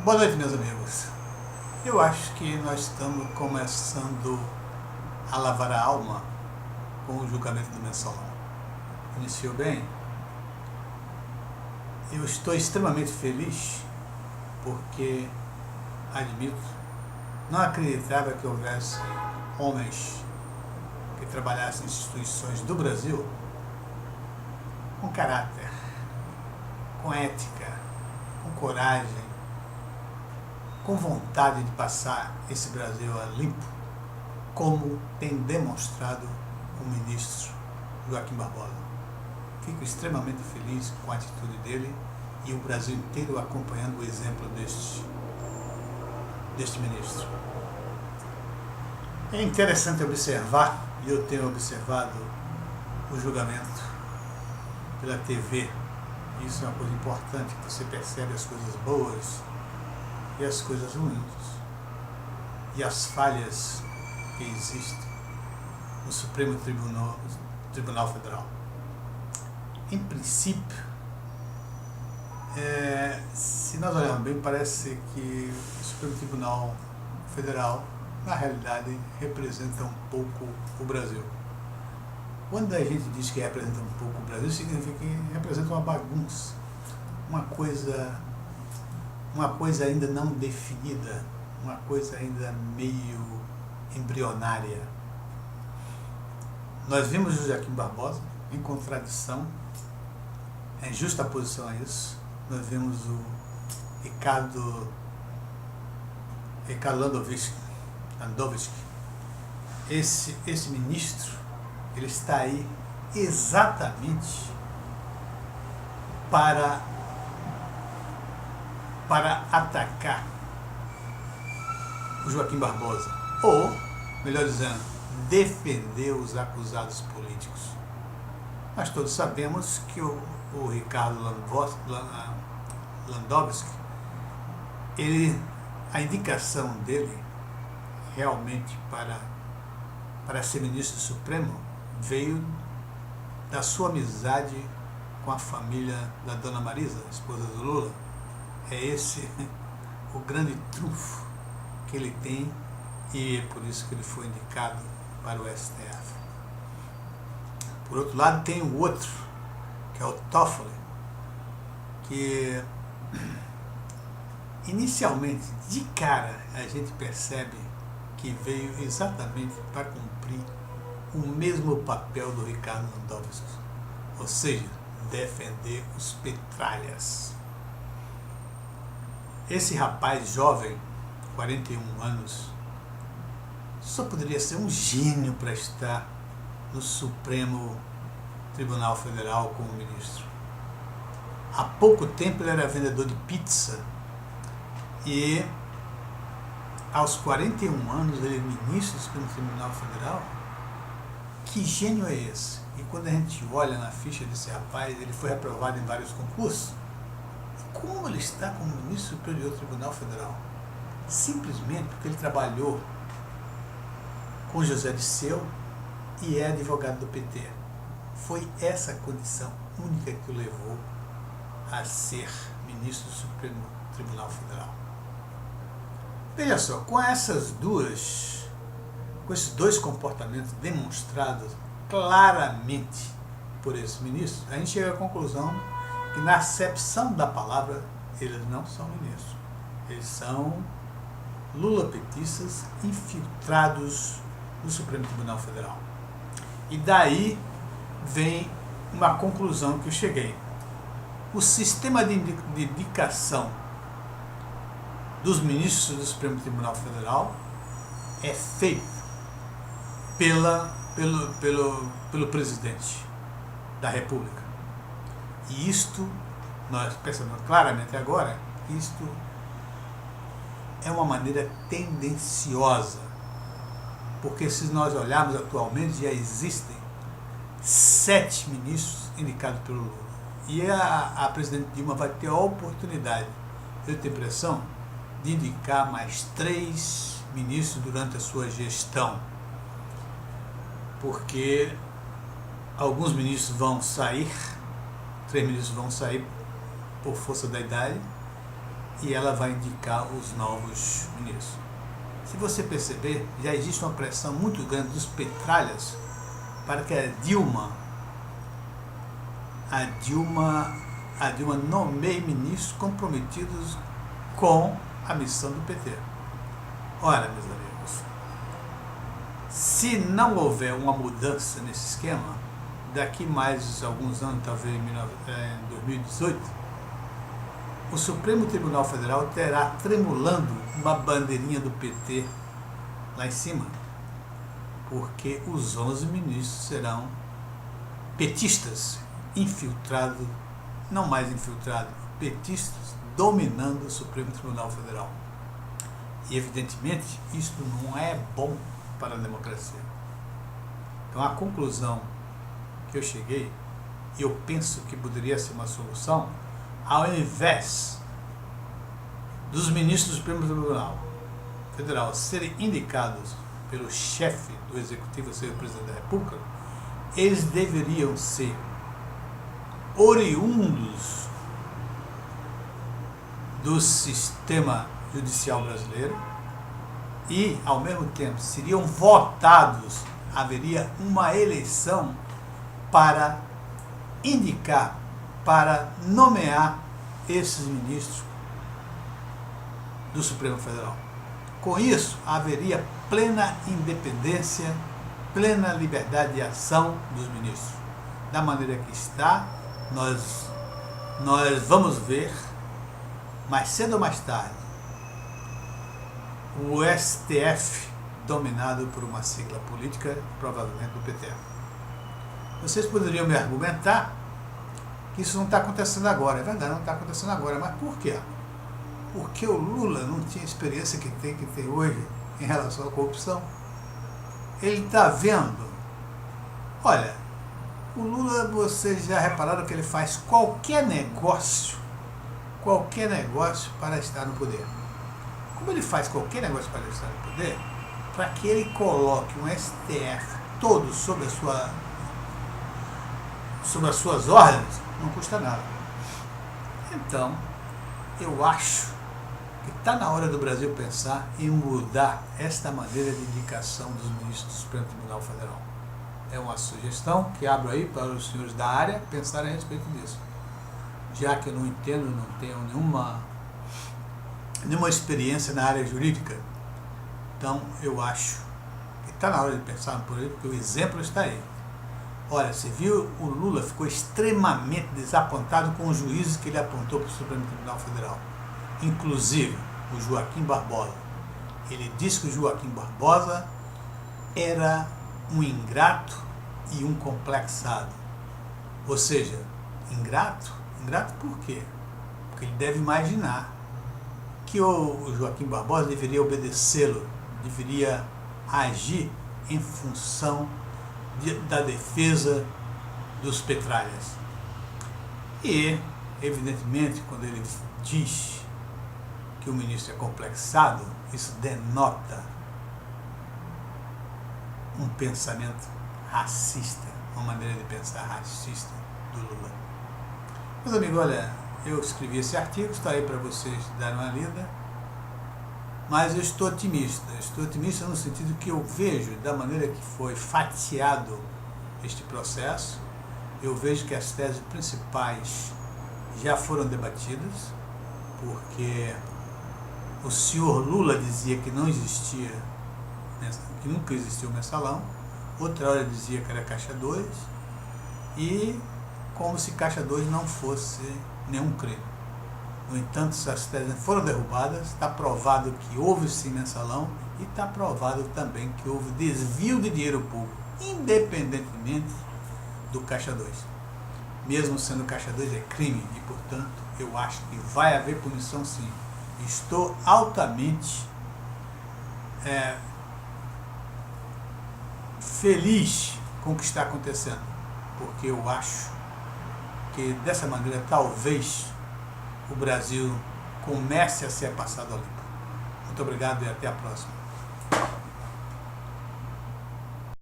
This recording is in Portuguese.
Boa noite, meus amigos. Eu acho que nós estamos começando a lavar a alma com o julgamento do Mensalão. Iniciou bem. Eu estou extremamente feliz porque, admito, não acreditava que houvesse homens que trabalhassem em instituições do Brasil com caráter, com ética, com coragem, com vontade de passar esse Brasil a limpo, como tem demonstrado o ministro Joaquim Barbosa. Fico extremamente feliz com a atitude dele e o Brasil inteiro acompanhando o exemplo deste ministro. É interessante observar, e eu tenho observado o julgamento pela TV. Isso é uma coisa importante, você percebe as coisas boas e as coisas ruins, e as falhas que existem no Supremo Tribunal Federal. Em princípio, se nós olharmos bem, parece que o Supremo Tribunal Federal, na realidade, representa um pouco o Brasil. Quando a gente diz que representa um pouco o Brasil, significa que representa uma bagunça, uma coisa ainda não definida, uma coisa ainda meio embrionária. Nós vimos o Joaquim Barbosa em contradição, em justa posição a isso. Nós vimos o Ricardo Landowski. Esse ministro, ele está aí exatamente para atacar o Joaquim Barbosa, ou, melhor dizendo, defender os acusados políticos. Nós todos sabemos que o Ricardo Landowski, a indicação dele realmente para ser ministro do Supremo veio da sua amizade com a família da Dona Marisa, esposa do Lula. É esse o grande trunfo que ele tem, e é por isso que ele foi indicado para o STF. Por outro lado, tem o outro, que é o Toffoli, que inicialmente, de cara, a gente percebe que veio exatamente para cumprir o mesmo papel do Ricardo Landowski, ou seja, defender os petralhas. Esse rapaz jovem, 41 anos, só poderia ser um gênio para estar no Supremo Tribunal Federal como ministro. Há pouco tempo ele era vendedor de pizza e aos 41 anos ele é ministro do Supremo Tribunal Federal. Que gênio é esse? E quando a gente olha na ficha desse rapaz, ele foi aprovado em vários concursos. Como ele está como ministro do Superior Tribunal Federal? Simplesmente porque ele trabalhou com José Dirceu e é advogado do PT. Foi essa a condição única que o levou a ser ministro do Supremo Tribunal Federal. Veja só, com esses dois comportamentos demonstrados claramente por esse ministro, a gente chega à conclusão que, na acepção da palavra, eles não são ministros. Eles são lulopetistas infiltrados no Supremo Tribunal Federal. E daí vem uma conclusão que eu cheguei. O sistema de indicação dos ministros do Supremo Tribunal Federal é feito pelo presidente da República. E isto, nós percebemos claramente agora, isto é uma maneira tendenciosa, porque se nós olharmos atualmente, já existem 7 ministros indicados pelo Lula. E a presidente Dilma vai ter a oportunidade, eu tenho a impressão, de indicar mais 3 ministros durante a sua gestão, porque alguns ministros vão sair, 3 ministros vão sair por força da idade, e ela vai indicar os novos ministros. Se você perceber, já existe uma pressão muito grande dos petralhas para que a Dilma nomeie ministros comprometidos com a missão do PT. Ora, meus amigos, se não houver uma mudança nesse esquema, daqui mais alguns anos, talvez em 2018, o Supremo Tribunal Federal terá tremulando uma bandeirinha do PT lá em cima, porque os 11 ministros serão petistas, infiltrados, não mais infiltrados, petistas dominando o Supremo Tribunal Federal. E evidentemente isto não é bom para a democracia. Então a conclusão que eu cheguei, e eu penso que poderia ser uma solução, ao invés dos ministros do Supremo Tribunal Federal serem indicados pelo chefe do Executivo, seja o Presidente da República, eles deveriam ser oriundos do sistema judicial brasileiro e, ao mesmo tempo, seriam votados, haveria uma eleição para indicar, para nomear esses ministros do Supremo Federal. Com isso, haveria plena independência, plena liberdade de ação dos ministros. Da maneira que está, nós vamos ver, mais cedo ou mais tarde, o STF dominado por uma sigla política, provavelmente do PT. Vocês poderiam me argumentar que isso não está acontecendo agora. É verdade, não está acontecendo agora. Mas por quê? Porque o Lula não tinha a experiência que tem hoje em relação à corrupção. Ele está vendo. Olha, o Lula, vocês já repararam que ele faz qualquer negócio para estar no poder. Como ele faz qualquer negócio para estar no poder, para que ele coloque um STF todo sob as suas ordens, não custa nada. Então, eu acho que está na hora do Brasil pensar em mudar esta maneira de indicação dos ministros do Supremo Tribunal Federal. É uma sugestão que abro aí para os senhores da área pensarem a respeito disso. Já que eu não entendo, não tenho nenhuma experiência na área jurídica, então eu acho que está na hora de pensar por aí, porque o exemplo está aí. Olha, você viu, o Lula ficou extremamente desapontado com os juízes que ele apontou para o Supremo Tribunal Federal. Inclusive, o Joaquim Barbosa. Ele disse que o Joaquim Barbosa era um ingrato e um complexado. Ou seja, ingrato? Ingrato por quê? Porque ele deve imaginar que o Joaquim Barbosa deveria obedecê-lo, deveria agir em função da defesa dos petralhas. E, evidentemente, quando ele diz que o ministro é complexado, isso denota um pensamento racista, uma maneira de pensar racista do Lula. Meus amigos, olha, eu escrevi esse artigo, está aí para vocês darem uma lida, mas eu estou otimista no sentido que eu vejo, da maneira que foi fatiado este processo, eu vejo que as teses principais já foram debatidas, porque o senhor Lula dizia que não existia, que nunca existiu mensalão, outra hora dizia que era Caixa 2, e como se Caixa 2 não fosse nenhum crime. No entanto, essas teses foram derrubadas, está provado que houve sim mensalão e está provado também que houve desvio de dinheiro público, independentemente do Caixa 2. Mesmo sendo Caixa 2 é crime e, portanto, eu acho que vai haver punição sim. Estou altamente feliz com o que está acontecendo, porque eu acho que dessa maneira talvez o Brasil comece a ser passado a limpo. Muito obrigado e até a próxima.